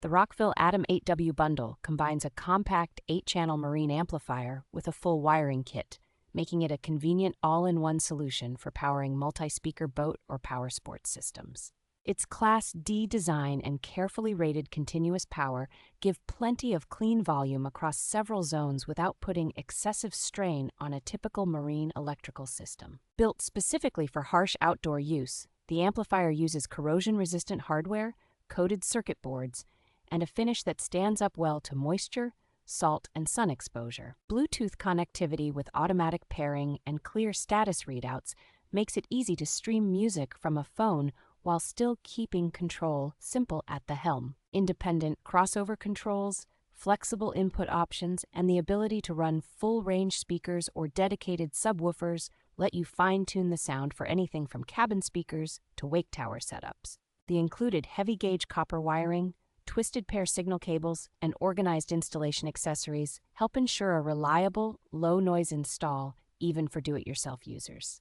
The Rockville Atom 8W bundle combines a compact 8-channel marine amplifier with a full wiring kit, making it a convenient all-in-one solution for powering multi-speaker boat or powersports systems. Its Class D design and carefully rated continuous power give plenty of clean volume across several zones without putting excessive strain on a typical marine electrical system. Built specifically for harsh outdoor use, the amplifier uses corrosion-resistant hardware, coated circuit boards, and a finish that stands up well to moisture, salt, and sun exposure. Bluetooth connectivity with automatic pairing and clear status readouts makes it easy to stream music from a phone while still keeping control simple at the helm. Independent crossover controls, flexible input options, and the ability to run full-range speakers or dedicated subwoofers let you fine-tune the sound for anything from cabin speakers to wake tower setups. The included heavy-gauge copper wiring, twisted pair signal cables, and organized installation accessories help ensure a reliable, low-noise install even for do-it-yourself users.